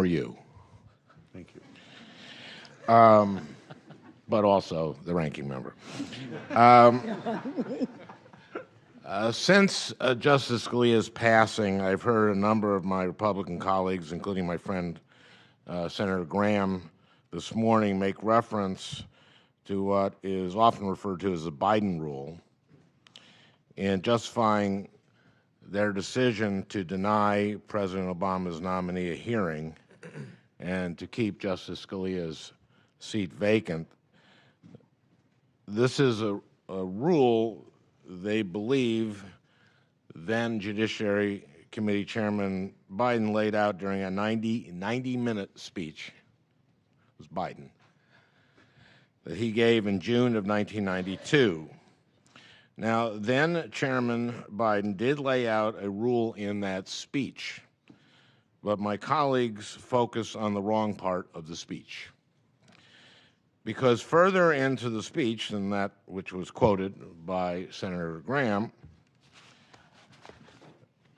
you. Thank you. But also the ranking member. Since Justice Scalia's passing, I've heard a number of my Republican colleagues, including my friend Senator Graham, this morning make reference to what is often referred to as the Biden rule in justifying their decision to deny President Obama's nominee a hearing and to keep Justice Scalia's seat vacant. This is a rule they believe then Judiciary Committee Chairman Biden laid out during a 90-minute speech. It was Biden that he gave in June of 1992. Now, then Chairman Biden did lay out a rule in that speech, but my colleagues focus on the wrong part of the speech. Because further into the speech than that which was quoted by Senator Graham,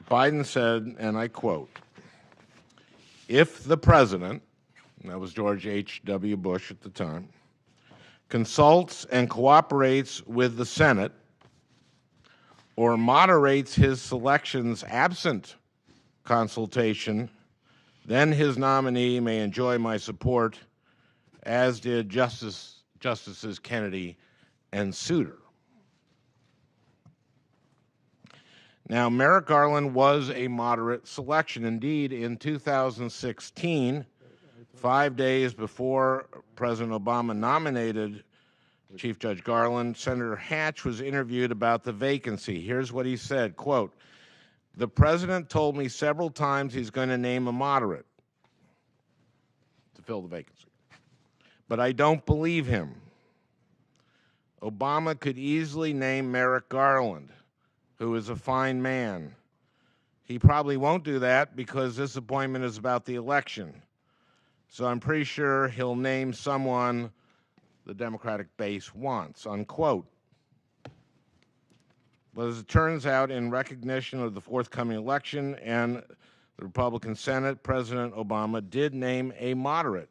Biden said, and I quote, "If the president," and that was George H.W. Bush at the time, "consults and cooperates with the Senate or moderates his selections absent consultation, then his nominee may enjoy my support, as did Justices Kennedy and Souter." Now, Merrick Garland was a moderate selection. Indeed, in 2016, 5 days before President Obama nominated Chief Judge Garland, Senator Hatch was interviewed about the vacancy. Here's what he said, quote, "The president told me several times he's going to name a moderate to fill the vacancy, but I don't believe him. Obama could easily name Merrick Garland, who is a fine man. He probably won't do that because this appointment is about the election. So I'm pretty sure he'll name someone the Democratic base wants," unquote. But as it turns out, in recognition of the forthcoming election and the Republican Senate, President Obama did name a moderate.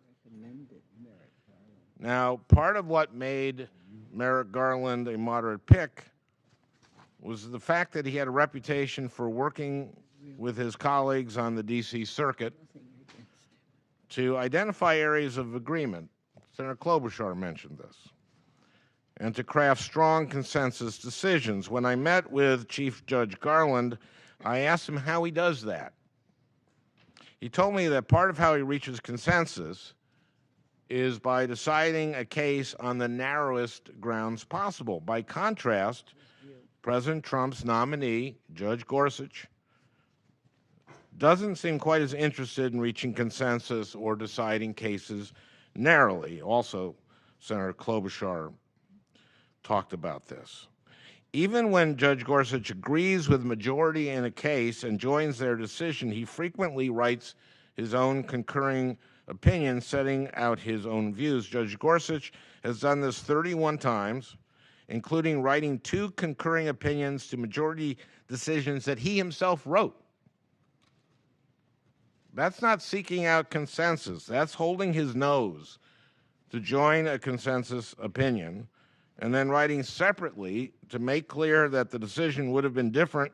Now, part of what made Merrick Garland a moderate pick was the fact that he had a reputation for working with his colleagues on the D.C. Circuit to identify areas of agreement. Senator Klobuchar mentioned this. And to craft strong consensus decisions. When I met with Chief Judge Garland, I asked him how he does that. He told me that part of how he reaches consensus is by deciding a case on the narrowest grounds possible. By contrast, President Trump's nominee, Judge Gorsuch, doesn't seem quite as interested in reaching consensus or deciding cases narrowly. Also, Senator Klobuchar talked about this. Even when Judge Gorsuch agrees with the majority in a case and joins their decision, he frequently writes his own concurring opinion, setting out his own views. Judge Gorsuch has done this 31 times, including writing 2 concurring opinions to majority decisions that he himself wrote. That's not seeking out consensus. That's holding his nose to join a consensus opinion and then writing separately to make clear that the decision would have been different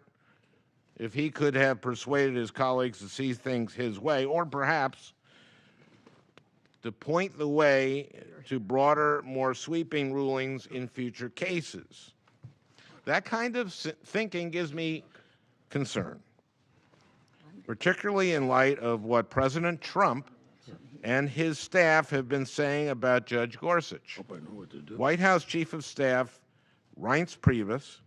if he could have persuaded his colleagues to see things his way, or perhaps to point the way to broader, more sweeping rulings in future cases. That kind of thinking gives me concern, particularly in light of what President Trump and his staff have been saying about Judge Gorsuch. White House Chief of Staff Reince Priebus,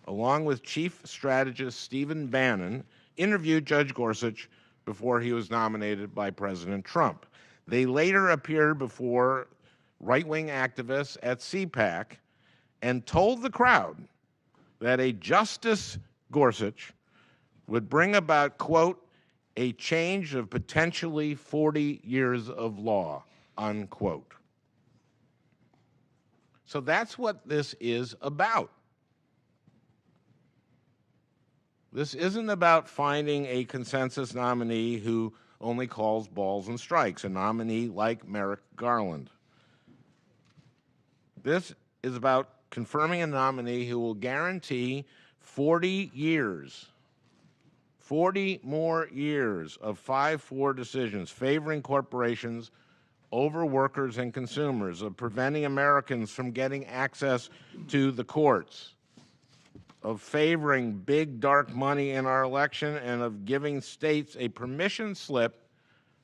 along with Chief Strategist Stephen Bannon, interviewed Judge Gorsuch before he was nominated by President Trump. They later appeared before right-wing activists at CPAC and told the crowd that a Justice Gorsuch would bring about, quote, "a change of potentially 40 years of law," unquote. So that's what this is about. This isn't about finding a consensus nominee who only calls balls and strikes, a nominee like Merrick Garland. This is about confirming a nominee who will guarantee 40 years, 40 more years of 5-4 decisions favoring corporations over workers and consumers, of preventing Americans from getting access to the courts, of favoring big dark money in our election, and of giving states a permission slip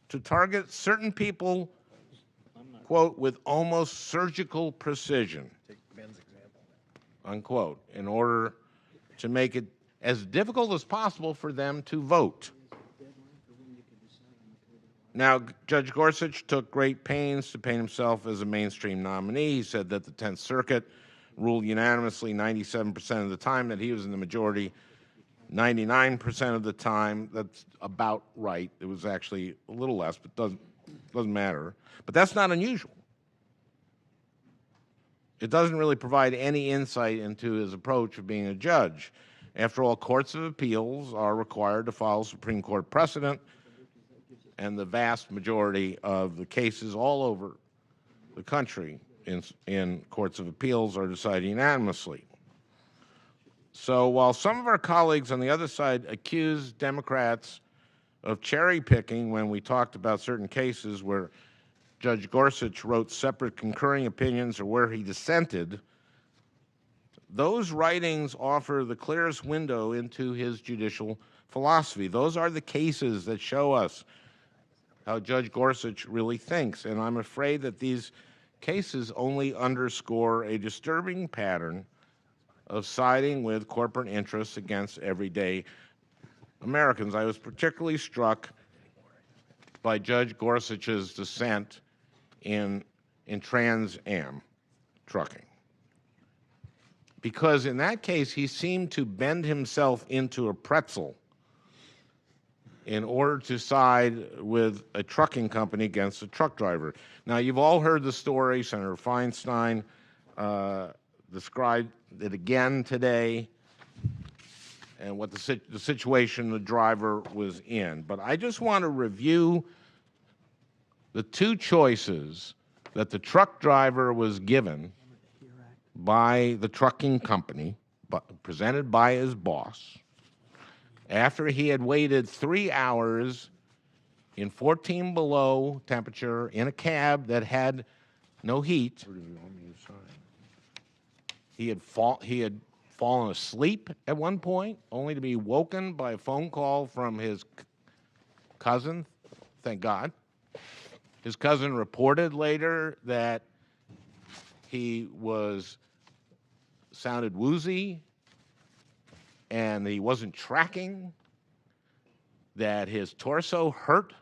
to target certain people, quote, with almost surgical precision, unquote, in order to make it as difficult as possible for them to vote. Now, Judge Gorsuch took great pains to paint himself as a mainstream nominee. He said that the 10th Circuit ruled unanimously 97% of the time that he was in the majority, 99% of the time. That's about right. It was actually a little less, but doesn't matter. But that's not unusual. It doesn't really provide any insight into his approach of being a judge. After all, courts of appeals are required to follow Supreme Court precedent, and the vast majority of the cases all over the country in courts of appeals are decided unanimously. So while some of our colleagues on the other side accuse Democrats of cherry picking when we talked about certain cases where Judge Gorsuch wrote separate concurring opinions or where he dissented, those writings offer the clearest window into his judicial philosophy. Those are the cases that show us how Judge Gorsuch really thinks, and I'm afraid that these cases only underscore a disturbing pattern of siding with corporate interests against everyday Americans. I was particularly struck by Judge Gorsuch's dissent in Trans Am trucking, because in that case he seemed to bend himself into a pretzel in order to side with a trucking company against a truck driver. Now, you've all heard the story. Senator Feinstein described it again today and what the situation the driver was in. But I just want to review the two choices that the truck driver was given by the trucking company, presented by his boss, after he had waited 3 hours in 14 below temperature in a cab that had no heat. He had fallen asleep at one point, only to be woken by a phone call from his cousin, thank God. His cousin reported later that he sounded woozy, and he wasn't tracking, that his torso hurt,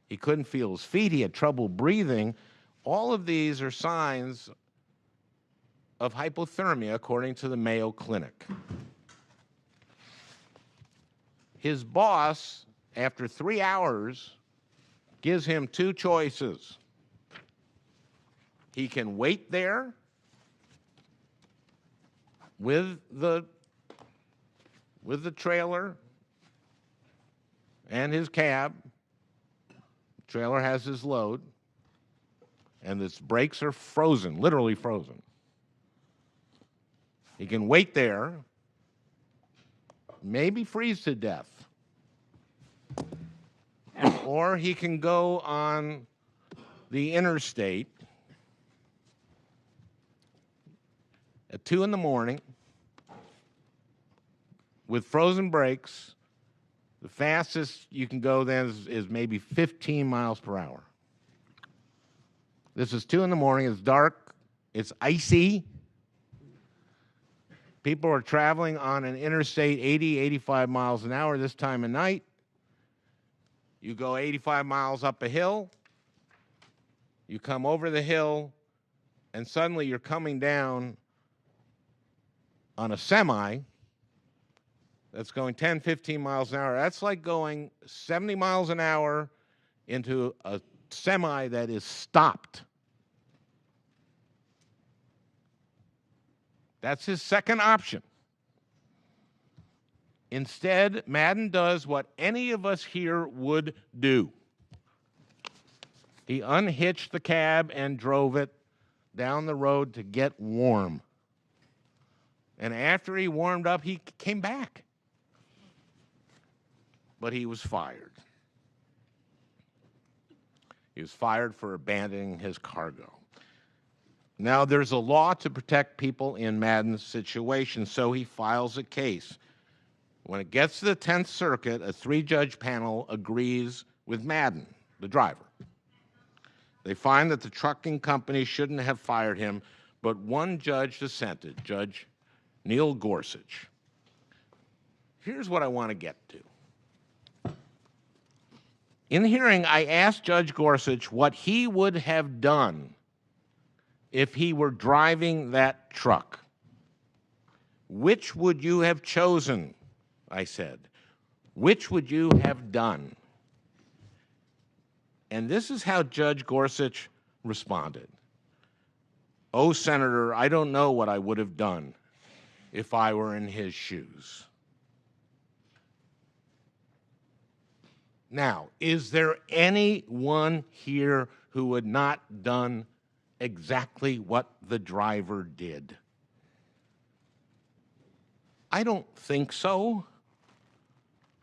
he couldn't feel his feet, he had trouble breathing. All of these are signs of hypothermia, according to the Mayo Clinic. His boss, after 3 hours, gives him two choices. He can wait there with the trailer and his cab. The trailer has his load, and its brakes are frozen, literally frozen. He can wait there, maybe freeze to death, or he can go on the interstate at 2 in the morning with frozen brakes. The fastest you can go then is maybe 15 miles per hour. This is 2 in the morning, it's dark, it's icy. People are traveling on an interstate 80, 85 miles an hour this time of night. You go 85 miles up a hill, you come over the hill, and suddenly you're coming down on a semi that's going 10, 15 miles an hour. That's like going 70 miles an hour into a semi that is stopped. That's his second option. Instead, Madden does what any of us here would do. He unhitched the cab and drove it down the road to get warm. And after he warmed up, he came back. But he was fired. He was fired for abandoning his cargo. Now, there's a law to protect people in Madden's situation, so he files a case. When it gets to the 10th Circuit, a 3-judge panel agrees with Madden, the driver. They find that the trucking company shouldn't have fired him, but one judge dissented, Judge Neil Gorsuch. Here's what I want to get to. In the hearing, I asked Judge Gorsuch what he would have done if he were driving that truck. Which would you have chosen? I said. Which would you have done? And this is how Judge Gorsuch responded. Oh, Senator, I don't know what I would have done if I were in his shoes. Now, is there anyone here who had not done exactly what the driver did? I don't think so.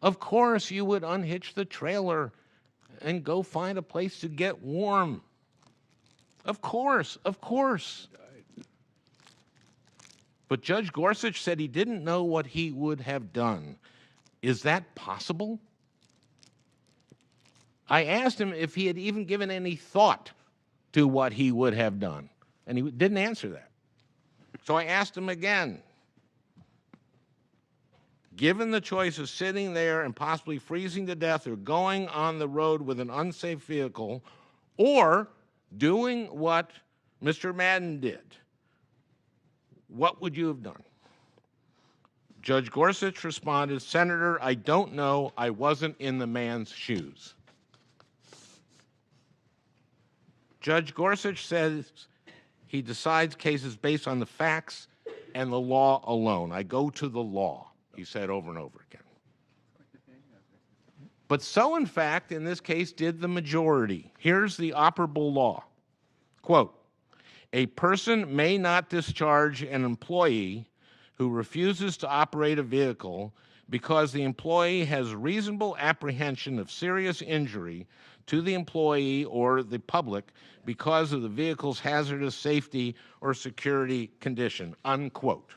Of course, you would unhitch the trailer and go find a place to get warm. Of course, of course. But Judge Gorsuch said he didn't know what he would have done. Is that possible? I asked him if he had even given any thought to what he would have done, and he didn't answer that. So I asked him again. Given the choice of sitting there and possibly freezing to death or going on the road with an unsafe vehicle or doing what Mr. Madden did, what would you have done? Judge Gorsuch responded, Senator, I don't know. I wasn't in the man's shoes. Judge Gorsuch says he decides cases based on the facts and the law alone. I go to the law, he said over and over again. But so, in fact, in this case, did the majority. Here's the operable law. Quote, a person may not discharge an employee who refuses to operate a vehicle because the employee has reasonable apprehension of serious injury to the employee or the public because of the vehicle's hazardous safety or security condition, unquote.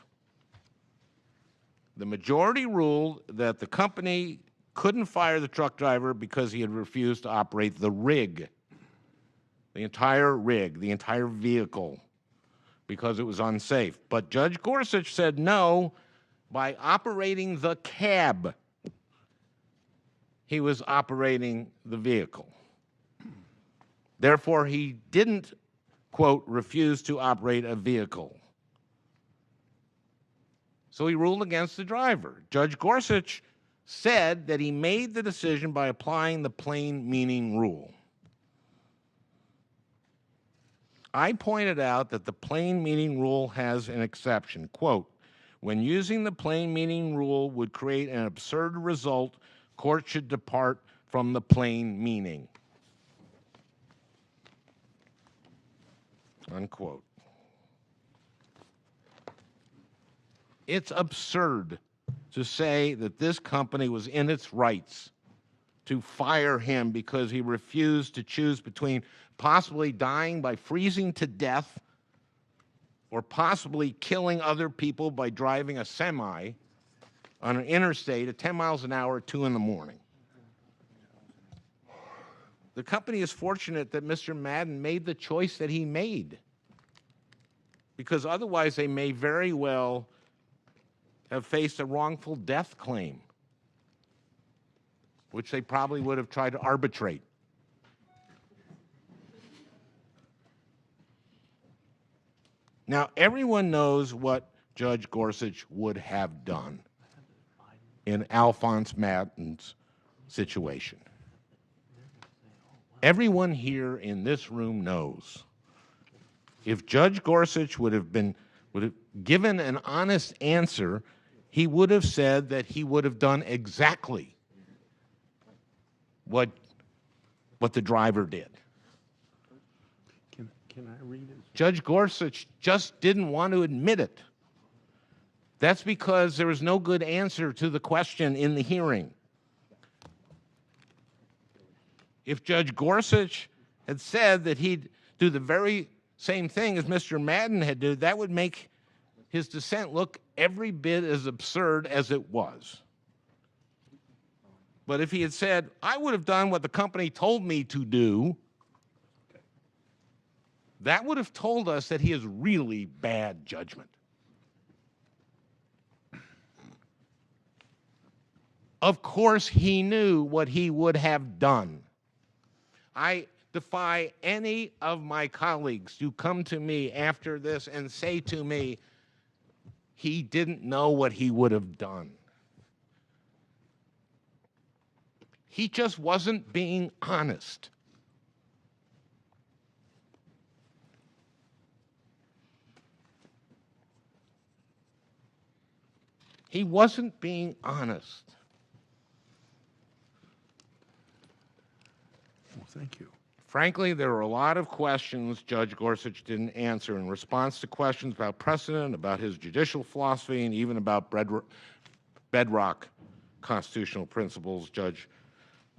The majority ruled that the company couldn't fire the truck driver because he had refused to operate the rig, the entire rig, the entire vehicle, because it was unsafe. But Judge Gorsuch said no, by operating the cab, he was operating the vehicle. Therefore, he didn't, quote, refuse to operate a vehicle. So he ruled against the driver. Judge Gorsuch said that he made the decision by applying the plain meaning rule. I pointed out that the plain meaning rule has an exception. Quote, when using the plain meaning rule would create an absurd result, court should depart from the plain meaning. Unquote. It's absurd to say that this company was in its rights to fire him because he refused to choose between possibly dying by freezing to death or possibly killing other people by driving a semi on an interstate at 10 miles an hour at 2 in the morning. The company is fortunate that Mr. Madden made the choice that he made, because otherwise they may very well have faced a wrongful death claim, which they probably would have tried to arbitrate. Now, everyone knows what Judge Gorsuch would have done in Alphonse Madden's situation. Everyone here in this room knows if Judge Gorsuch would have given an honest answer, he would have said that he would have done exactly what the driver did. Can I read it? Judge Gorsuch just didn't want to admit it. That's because there was no good answer to the question in the hearing. If Judge Gorsuch had said that he'd do the very same thing as Mr. Madden had done, that would make his dissent look every bit as absurd as it was. But if he had said, I would have done what the company told me to do, that would have told us that he has really bad judgment. Of course, he knew what he would have done. I defy any of my colleagues to come to me after this and say to me, he didn't know what he would have done. He just wasn't being honest. He wasn't being honest. Well, thank you. Frankly, there were a lot of questions Judge Gorsuch didn't answer in response to questions about precedent, about his judicial philosophy, and even about bedrock constitutional principles. Judge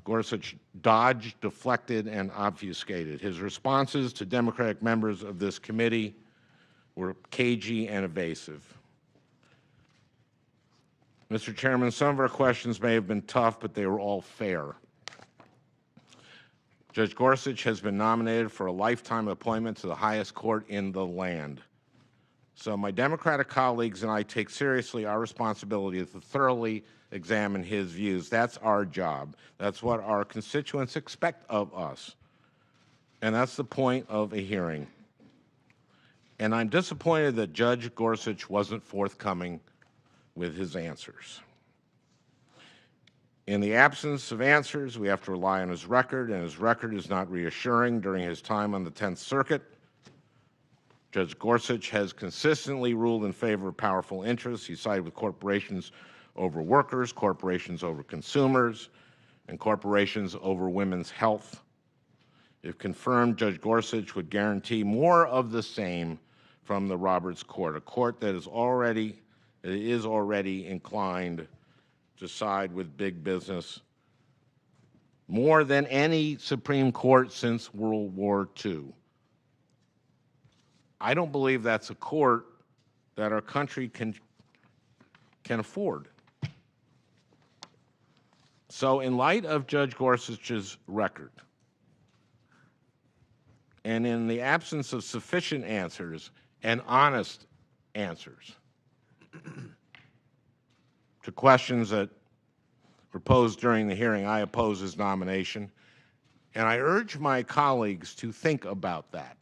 Gorsuch dodged, deflected, and obfuscated. His responses to Democratic members of this committee were cagey and evasive. Mr. Chairman, some of our questions may have been tough, but they were all fair. Judge Gorsuch has been nominated for a lifetime appointment to the highest court in the land. So my Democratic colleagues and I take seriously our responsibility to thoroughly examine his views. That's our job. That's what our constituents expect of us. And that's the point of a hearing. And I'm disappointed that Judge Gorsuch wasn't forthcoming with his answers. In the absence of answers, we have to rely on his record, and his record is not reassuring. During his time on the 10th Circuit, Judge Gorsuch has consistently ruled in favor of powerful interests. He sided with corporations over workers, corporations over consumers, and corporations over women's health. If confirmed, Judge Gorsuch would guarantee more of the same from the Roberts Court, a court that is already inclined to side with big business more than any Supreme Court since World War II. I don't believe that's a court that our country can afford. So in light of Judge Gorsuch's record, and in the absence of sufficient answers and honest answers to questions that were posed during the hearing, I oppose his nomination. And I urge my colleagues to think about that.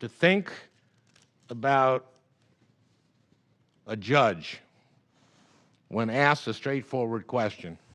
To think about a judge when asked a straightforward question.